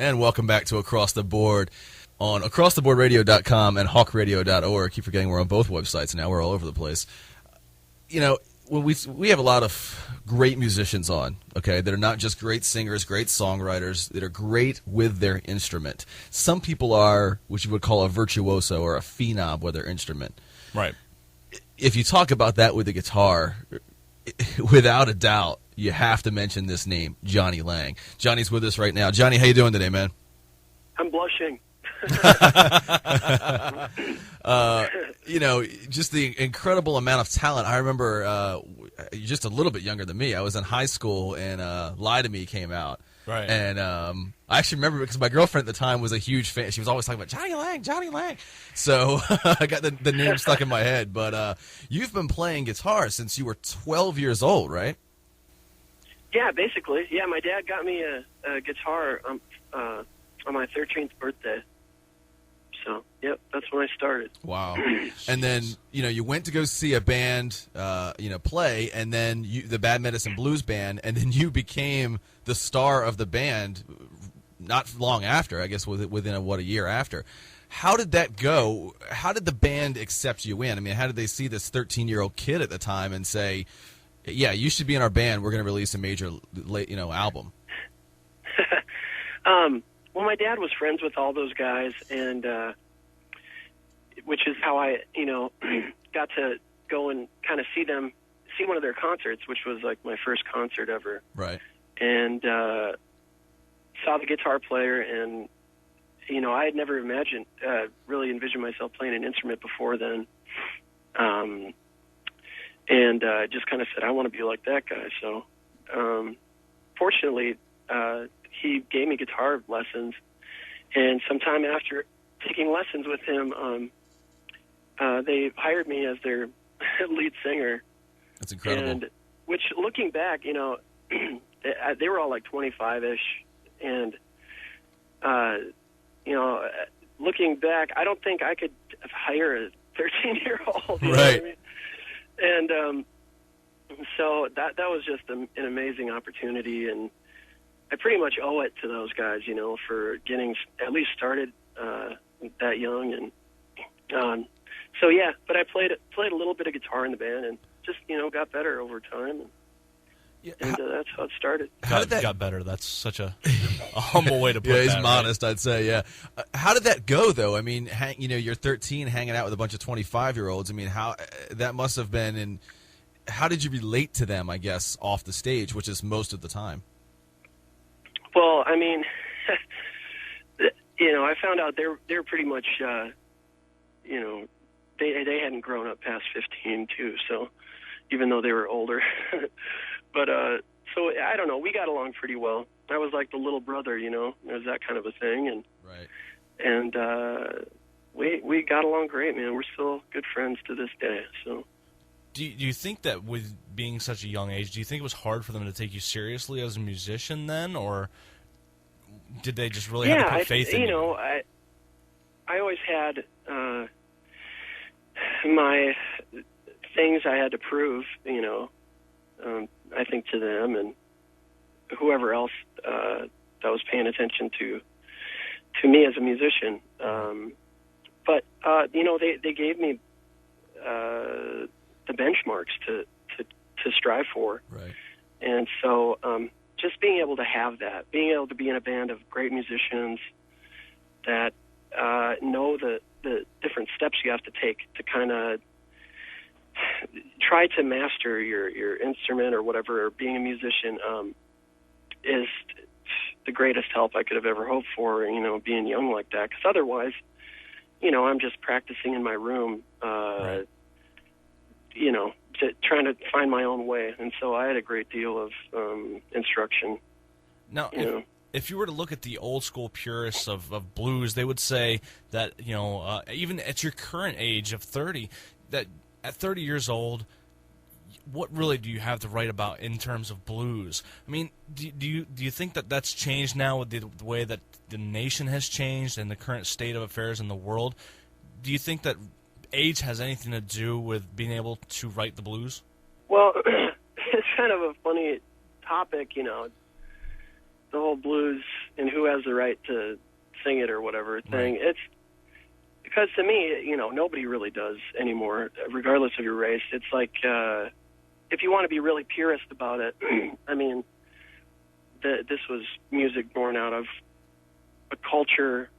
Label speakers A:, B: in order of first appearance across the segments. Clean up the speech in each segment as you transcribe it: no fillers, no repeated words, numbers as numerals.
A: And welcome back to Across the Board on acrosstheboardradio.com and hawkradio.org. Keep forgetting we're on both websites now. We're all over the place. You know, when we have a lot of great musicians on, okay, that are not just great singers, great songwriters, that are great with their instrument. Some people are what you would call a virtuoso or a phenom with their instrument.
B: Right.
A: If you talk about that with the guitar, without a doubt, you have to mention this name, Jonny Lang. Johnny's with us right now. Johnny, how you doing today, man?
C: I'm blushing.
A: You know, just the incredible amount of talent. I remember you're just a little bit younger than me. I was in high school, and Lie to Me came out.
B: Right.
A: And I actually remember because my girlfriend at the time was a huge fan. She was always talking about Jonny Lang, Jonny Lang. So I got the name stuck in my head. But you've been playing guitar since you were 12 years old, right?
C: Yeah, basically. Yeah, my dad got me a guitar on my 13th birthday. So, yep, that's when I started.
A: Wow. And then, you know, you went to go see a band, play, and then the Bad Medicine Blues Band, and then you became the star of the band not long after, I guess within a year after. How did that go? How did the band accept you in? I mean, how did they see this 13-year-old kid at the time and say, yeah, you should be in our band. We're going to release a major, album.
C: Well, my dad was friends with all those guys, and which is how I, got to go and kind of see one of their concerts, which was like my first concert ever.
A: Right.
C: And saw the guitar player, and I had never really envisioned myself playing an instrument before then. And just kind of said, I want to be like that guy. So, fortunately, he gave me guitar lessons. And sometime after taking lessons with him, they hired me as their lead singer.
A: That's incredible.
C: And which, looking back, they were all like 25-ish. And, looking back, I don't think I could hire a 13-year-old.
A: Right.
C: You know what I mean? And so that was just an amazing opportunity, and I pretty much owe it to those guys, for getting at least started that young. And so yeah, but I played a little bit of guitar in the band, and just got better over time. And that's how it started.
B: Got better. That's such a humble way to put it.
A: Yeah, he's modest, right? I'd say, yeah. How did that go, though? I mean, you're 13 hanging out with a bunch of 25-year-olds. I mean, how that must have been, and how did you relate to them, I guess, off the stage, which is most of the time?
C: Well, I mean, I found out they're pretty much, they hadn't grown up past 15, too, so even though they were older. But, so, I don't know, we got along pretty well. I was like the little brother, it was that kind of a thing. And,
A: right.
C: And we got along great, man. We're still good friends to this day, so.
B: Do you think that with being such a young age, do you think it was hard for them to take you seriously as a musician then, or did they just really have to put faith in you?
C: I always had my things I had to prove, I think to them and whoever else that was paying attention to me as a musician. But they gave me the benchmarks to strive for.
A: Right.
C: And so just being able to have that, being able to be in a band of great musicians that know the different steps you have to take to kind of try to master your instrument or whatever, or being a musician is the greatest help I could have ever hoped for, being young like that. Because otherwise, I'm just practicing in my room,
B: right.
C: Trying to find my own way. And so I had a great deal of instruction.
B: Now, if you were to look at the old school purists of blues, they would say that, even at your current age of 30, that at 30 years old, what really do you have to write about in terms of blues? I mean, do you think that that's changed now with the way that the nation has changed and the current state of affairs in the world? Do you think that age has anything to do with being able to write the blues?
C: Well, it's kind of a funny topic, whole blues and who has the right to sing it or whatever thing. It's because to me, nobody really does anymore, regardless of your race. It's like if you want to be really purist about it, I mean, this was music born out of a culture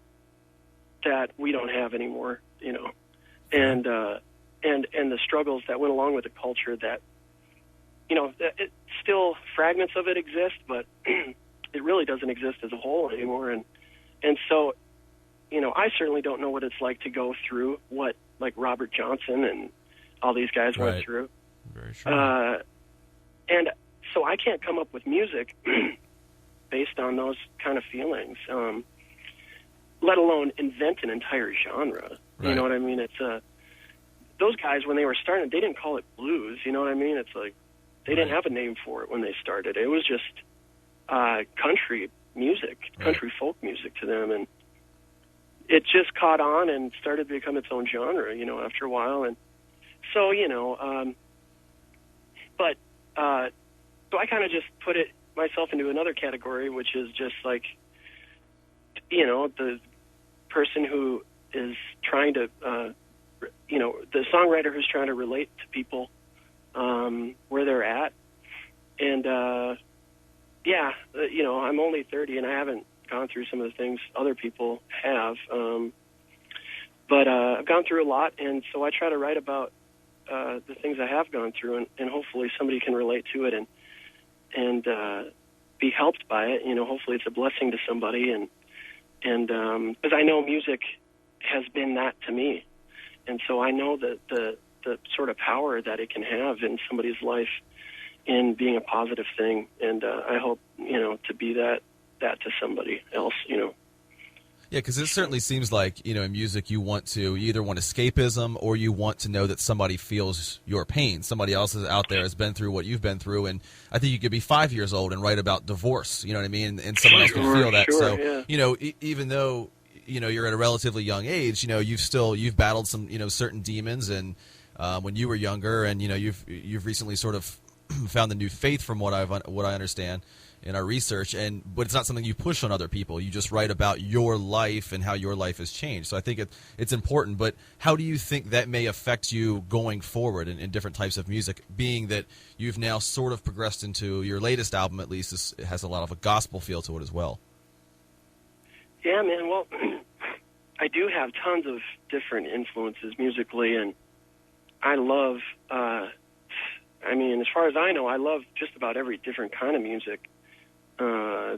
C: that we don't have anymore, and the struggles that went along with the culture that, still fragments of it exist, but it really doesn't exist as a whole anymore. And so, I certainly don't know what it's like to go through what, like, Robert Johnson and all these guys went through.
A: Very true.
C: And so I can't come up with music based on those kind of feelings, let alone invent an entire genre.
A: Right.
C: You know what I mean? It's those guys, when they were starting, they didn't call it blues. You know what I mean? It's like they didn't have a name for it when they started. It was just country music, country folk music to them, and it just caught on and started to become its own genre, after a while. And so, but so I kind of just put it myself into another category, which is just like, the person who is trying to, the songwriter who's trying to relate to people where they're at. And, I'm only 30 and I haven't gone through some of the things other people have. But I've gone through a lot, and so I try to write about the things I have gone through, and hopefully somebody can relate to it and be helped by it. Hopefully it's a blessing to somebody, and because I know music has been that to me, and so I know that the sort of power that it can have in somebody's life in being a positive thing, and I hope to be that to somebody else. Yeah,
A: because it certainly seems like, in music you either want escapism or you want to know that somebody feels your pain. Somebody else is out there has been through what you've been through, and I think you could be 5 years old and write about divorce, you know what I mean? And someone else can feel that.
C: Sure,
A: so,
C: yeah.
A: Even though, you're at a relatively young age, you've battled some, certain demons, and when you were younger, and, you've recently sort of found the new faith from what I understand in our research, but it's not something you push on other people. You just write about your life and how your life has changed. So I think it's important. But how do you think that may affect you going forward in different types of music, being that you've now sort of progressed into your latest album, at least, it has a lot of a gospel feel to it as well?
C: Yeah, man. Well, I do have tons of different influences musically, and I love, as far as I know, I love just about every different kind of music.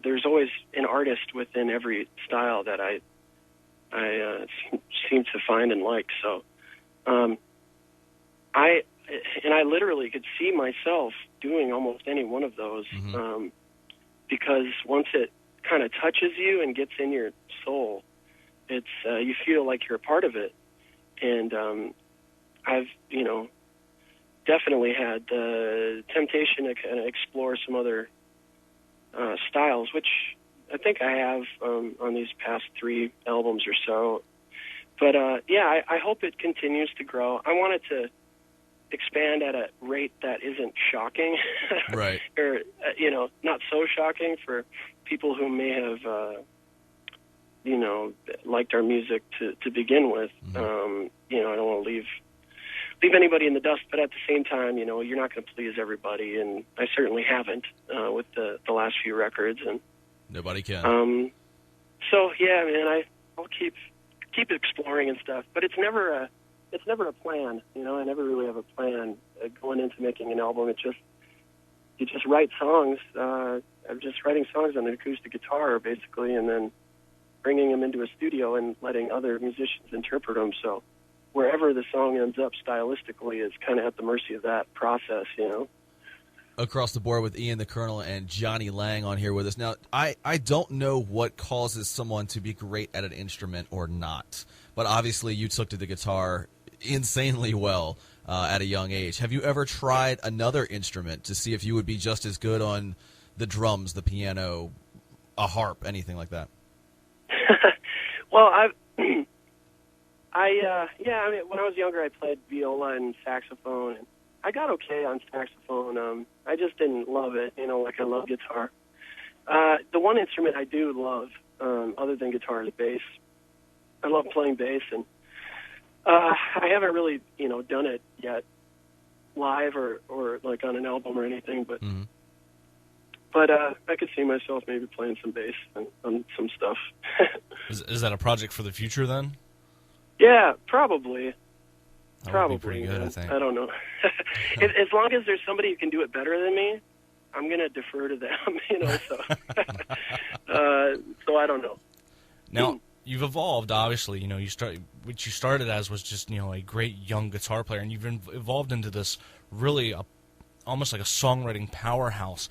C: There's always an artist within every style that I seem to find and like. So, I literally could see myself doing almost any one of those, because once it kind of touches you and gets in your soul, it's you feel like you're a part of it. And I've definitely had the temptation to kind of explore some other styles, which I think I have on these past 3 albums or so. But I hope it continues to grow. I want it to expand at a rate that isn't shocking,
A: right?
C: Or not so shocking for people who may have liked our music to begin with. I don't want to leave anybody in the dust, but at the same time, you're not going to please everybody, and I certainly haven't with the last few records, and
A: nobody can.
C: So yeah, man, I'll keep exploring and stuff, but it's never a plan. I never really have a plan going into making an album. You just write songs. I'm just writing songs on an acoustic guitar, basically, and then bringing them into a studio and letting other musicians interpret them. So wherever the song ends up stylistically is kind of at the mercy of that process,
A: Across the board with Ian the Colonel and Jonny Lang on here with us. Now, I don't know what causes someone to be great at an instrument or not, but obviously you took to the guitar insanely well at a young age. Have you ever tried another instrument to see if you would be just as good on the drums, the piano, a harp, anything like that?
C: Well, when I was younger, I played viola and saxophone, and I got okay on saxophone. I just didn't love it, like I love guitar. The one instrument I do love, other than guitar, is bass. I love playing bass, and I haven't really, done it yet live or like on an album or anything, but but I could see myself maybe playing some bass on some stuff.
B: Is that a project for the future then?
C: Yeah, probably.
B: That
C: Probably.
B: would be pretty good, I think.
C: I don't know. As long as there's somebody who can do it better than me, I'm going to defer to them, so. So I don't know.
B: Now, you've evolved, obviously. What you started as was just, a great young guitar player, and you've evolved into this really almost like a songwriting powerhouse.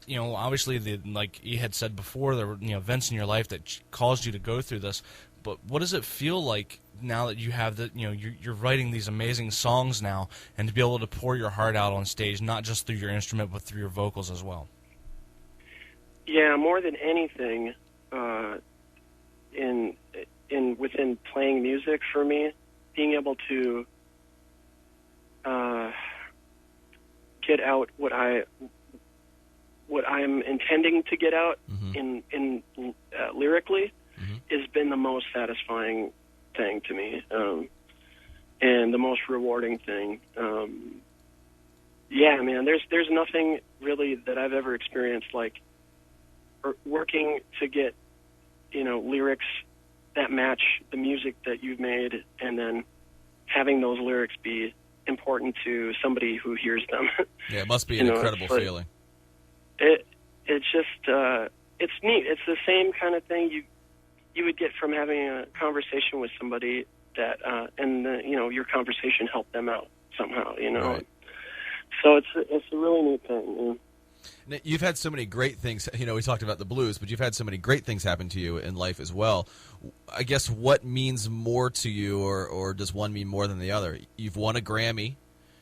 B: Obviously, like you had said before, there were events in your life that caused you to go through this. But what does it feel like now that you have you're writing these amazing songs now, and to be able to pour your heart out on stage, not just through your instrument but through your vocals as well?
C: Yeah, more than anything, within playing music for me, being able to get out what I'm intending to get out in lyrically has been the most satisfying thing to me, and the most rewarding thing. Yeah, man, there's nothing really that I've ever experienced like working to get lyrics that match the music that you've made, and then having those lyrics be important to somebody who hears them.
A: Yeah, it must be an incredible feeling.
C: It's just it's neat. It's the same kind of thing you would get from having a conversation with somebody that and your conversation helped them out somehow.
A: Right.
C: So it's a really neat thing.
A: Now, you've had so many great things. We talked about the blues, but you've had so many great things happen to you in life as well. I guess what means more to you, or does one mean more than the other? You've won a Grammy.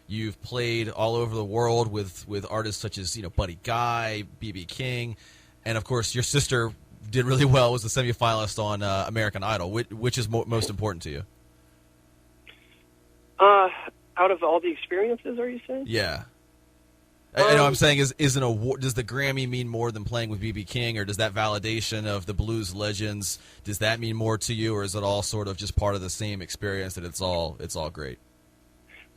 A: You've played all over the world with artists such as Buddy Guy, B.B. King, and of course your sister did really well, was the semifinalist on American Idol. Which is most important to you?
C: Out of all the experiences, are you saying?
A: Yeah. I know I'm saying is an award. Does the Grammy mean more than playing with B.B. King, or does that validation of the blues legends, does that mean more to you, or is it all sort of just part of the same experience that it's all great?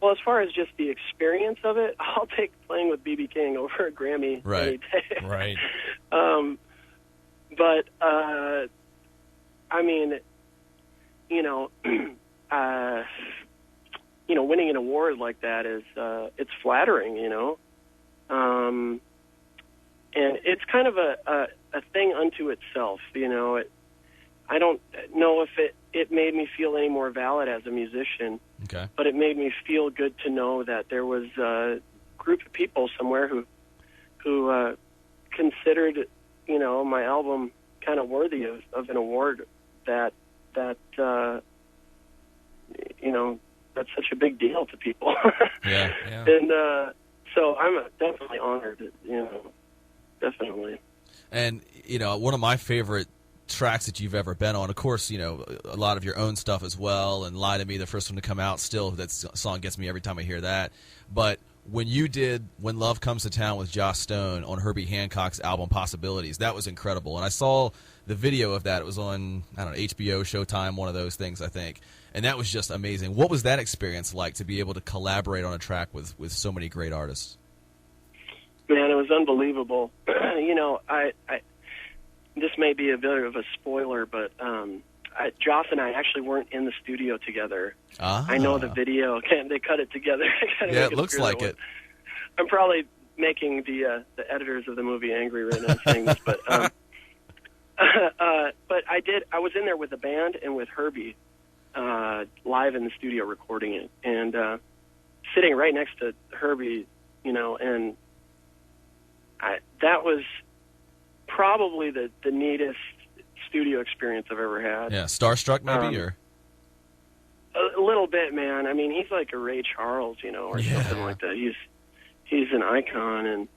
C: Well, as far as just the experience of it, I'll take playing with B.B. King over a Grammy any day.
B: Right.
C: But I mean, winning an award like that is it's flattering, and it's kind of a thing unto itself, I don't know if it made me feel any more valid as a musician.
A: Okay.
C: But it made me feel good to know that there was a group of people somewhere who considered, my album kind of worthy of an award that's such a big deal to people.
A: Yeah.
C: And so I'm definitely honored, definitely.
A: And, one of my favorite tracks that you've ever been on, of course, a lot of your own stuff as well, and Lie to Me, the first one to come out, still, that song gets me every time I hear that. But when you did When Love Comes to Town with Joss Stone on Herbie Hancock's album Possibilities, that was incredible. And I saw the video of that. It was on, HBO, Showtime, one of those things, I think. And that was just amazing. What was that experience like, to be able to collaborate on a track with so many great artists?
C: Man, it was unbelievable. I this may be a bit of a spoiler, but Joss and I actually weren't in the studio together. I know the video. They cut it together.
A: Yeah, it looks like it.
C: I'm probably making the editors of the movie angry right now saying this, but but I was in there with the band and with Herbie live in the studio recording it, and sitting right next to Herbie, and that was probably the neatest studio experience I've ever had.
A: Yeah, starstruck maybe, or
C: a little bit, man. I mean, he's like a Ray Charles, or something like that. He's an icon,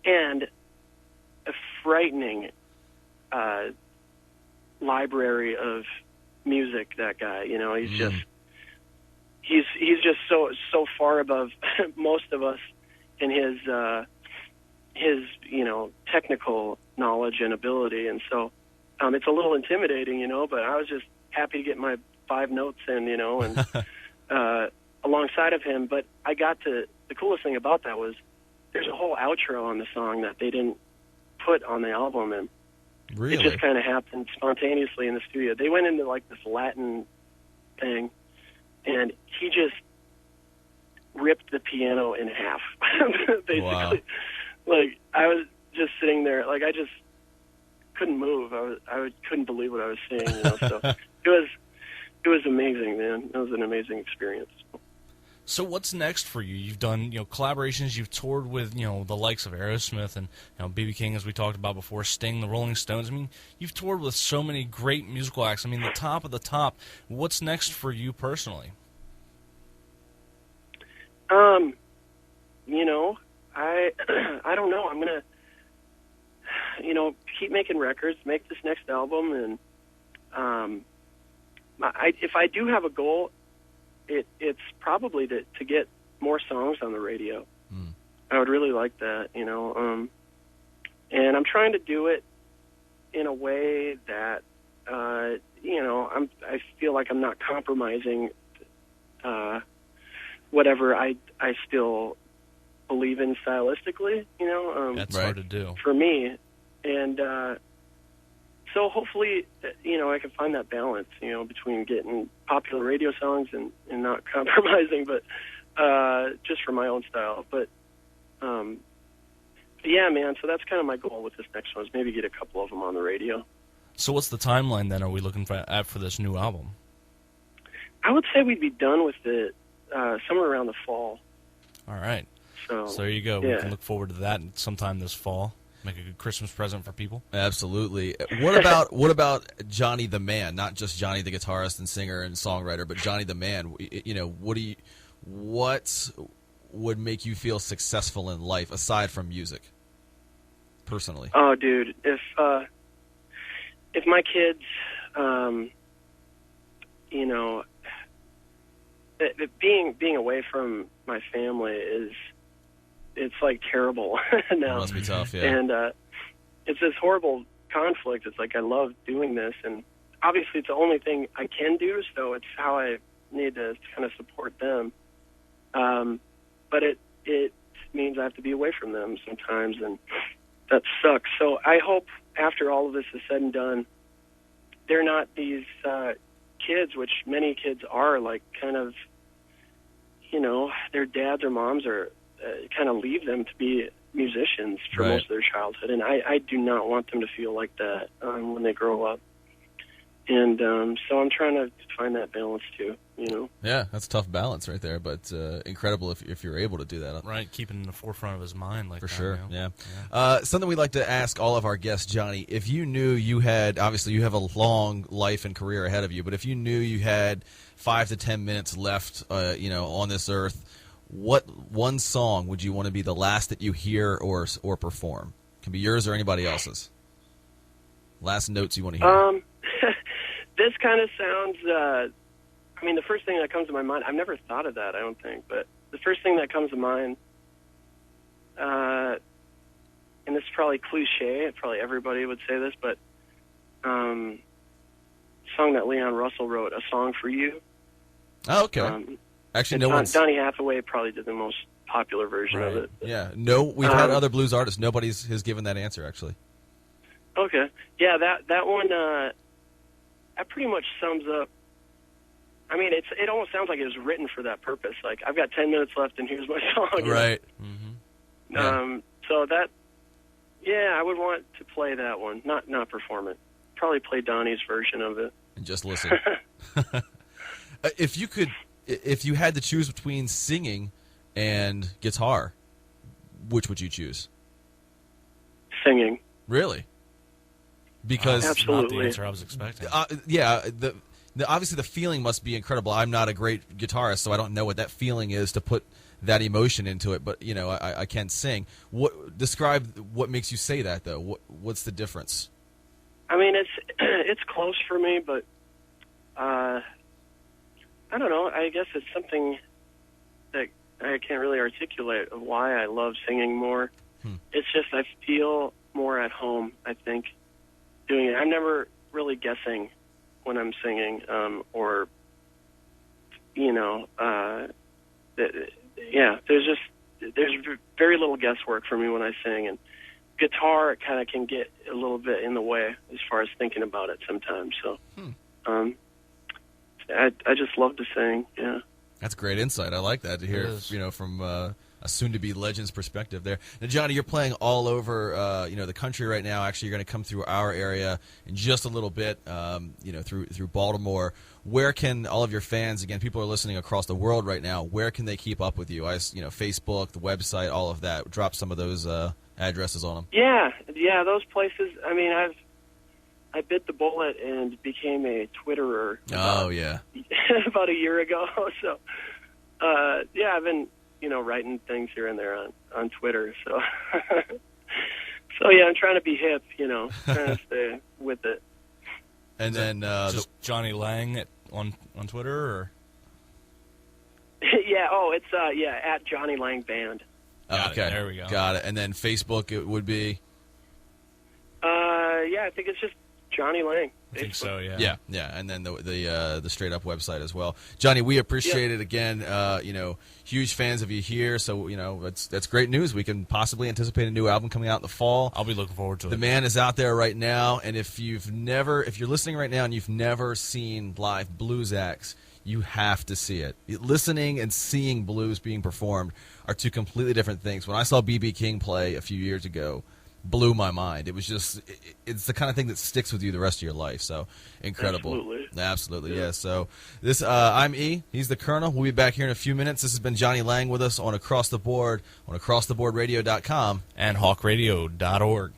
C: and a frightening library of music. That guy, he's just so far above most of us in his his, technical knowledge and ability. And so it's a little intimidating, but I was just happy to get my 5 notes in, and alongside of him. But the coolest thing about that was there's a whole outro on the song that they didn't put on the album, and
A: Really?
C: it just kind of happened spontaneously in the studio. They went into like this Latin thing, and he just ripped the piano in half, basically.
A: Wow.
C: Like, I was just sitting there, like, I just couldn't move. I couldn't believe what I was seeing. So it was amazing, man. It was an amazing experience.
B: So what's next for you? You've done, collaborations. You've toured with, the likes of Aerosmith and, B.B. King, as we talked about before, Sting, the Rolling Stones. I mean, you've toured with so many great musical acts. I mean, the top of the top. What's next for you personally?
C: I don't know. I'm gonna, keep making records, make this next album, and if I do have a goal, it's probably to get more songs on the radio. I would really like that, and I'm trying to do it in a way that, I feel like I'm not compromising whatever I still believe in stylistically,
B: That's
A: Right.
B: hard to do.
C: for me. And so hopefully, I can find that balance, between getting popular radio songs and not compromising, but just for my own style. But yeah, man, so that's kind of my goal with this next one, is maybe get a couple of them on the radio.
B: So what's the timeline then? Are we looking for this new album?
C: I would say we'd be done with it somewhere around the fall.
B: All right.
C: So
B: there you go.
C: yeah.
B: We can look forward to that sometime this fall. Make a good Christmas present for people.
A: Absolutely. What about Jonny the Man? Not just Jonny the guitarist and singer and songwriter, but Jonny the Man. What would make you feel successful in life aside from music? Personally.
C: Oh, dude, if my kids, being away from my family it's like terrible now.
A: It must be tough, yeah.
C: And it's this horrible conflict. It's like I love doing this, and obviously it's the only thing I can do, so it's how I need to kind of support them. But it means I have to be away from them sometimes, and that sucks. So I hope after all of this is said and done, they're not these kids, which many kids are, like kind of, their dads or moms are kind of leave them to be musicians for
A: Right.
C: most of their childhood. And I do not want them to feel like that when they grow up. And so I'm trying to find that balance too,
A: Yeah, that's a tough balance right there, but incredible if you're able to do that.
B: Right, keeping it in the forefront of his mind like
A: For
B: that.
A: sure, yeah. Something we'd like to ask all of our guests, Jonny, if you knew you had, obviously you have a long life and career ahead of you, but if you knew you had 5 to 10 minutes left, on this earth, what one song would you want to be the last that you hear or perform? It can be yours or anybody else's. Last notes you want to hear.
C: This kind of sounds, the first thing that comes to my mind, I've never thought of that, I don't think, but the first thing that comes to mind, and this is probably cliche, probably everybody would say this, but song that Leon Russell wrote, A Song for You.
A: Oh, okay. Actually, no one's...
C: Donny Hathaway probably did the most popular version of it.
A: Yeah, no, we've had other blues artists. Nobody has given that answer, actually.
C: Okay. Yeah, that one, that pretty much sums up. It almost sounds like it was written for that purpose. Like, I've got 10 minutes left, and here's my song.
A: Right.
B: Mm-hmm.
A: Yeah.
C: So that, I would want to play that one, not perform it. Probably play Donnie's version of it.
A: And just listen. If you had to choose between singing and guitar, which would you choose?
C: Singing.
A: Really? Because
B: That's not the
C: Absolutely.
B: answer I was expecting.
A: Obviously the feeling must be incredible. I'm not a great guitarist, so I don't know what that feeling is to put that emotion into it. But I can sing. Describe what makes you say that, though. What's the difference?
C: It's close for me, but I don't know. I guess it's something that I can't really articulate of why I love singing more. It's just I feel more at home, I think, doing it. I'm never really guessing when I'm singing, or, you know, there's very little guesswork for me when I sing, and guitar kind of can get a little bit in the way as far as thinking about it sometimes. So, I just love to sing. Yeah,
A: that's great insight. I like that to hear. You know, from a soon-to-be legend's perspective there. Now, Jonny, you're playing all over the country right now. Actually, you're going to come through our area in just a little bit. Through Baltimore. Where can all of your fans, again, people are listening across the world right now, where can they keep up with you? Facebook, the website, all of that. Drop some of those addresses on them.
C: Yeah, those places. I mean, I bit the bullet and became a Twitterer.
A: Oh, yeah.
C: About a year ago. So, I've been, writing things here and there on Twitter. So, I'm trying to be hip, trying to stay with it.
B: And then just Jonny Lang on Twitter, or
C: it's at Jonny Lang Band.
A: Okay,
B: there we go.
A: Got it. And then Facebook, it would be.
C: I think it's just Jonny Lang.
B: I think so. Yeah.
A: And then the straight up website as well. Jonny, we appreciate it again. Huge fans of you here. So that's great news. We can possibly anticipate a new album coming out in the fall.
B: I'll be looking forward to it.
A: The man is out there right now, and if you're listening right now and you've never seen live blues acts, you have to see it. Listening and seeing blues being performed are two completely different things. When I saw B.B. King play a few years ago, blew my mind. It was just, it's the kind of thing that sticks with you the rest of your life. So incredible. Absolutely. Yeah. So this, I'm E. He's the Colonel. We'll be back here in a few minutes. This has been Jonny Lang with us on Across the Board, on acrosstheboardradio.com
B: and hawkradio.org.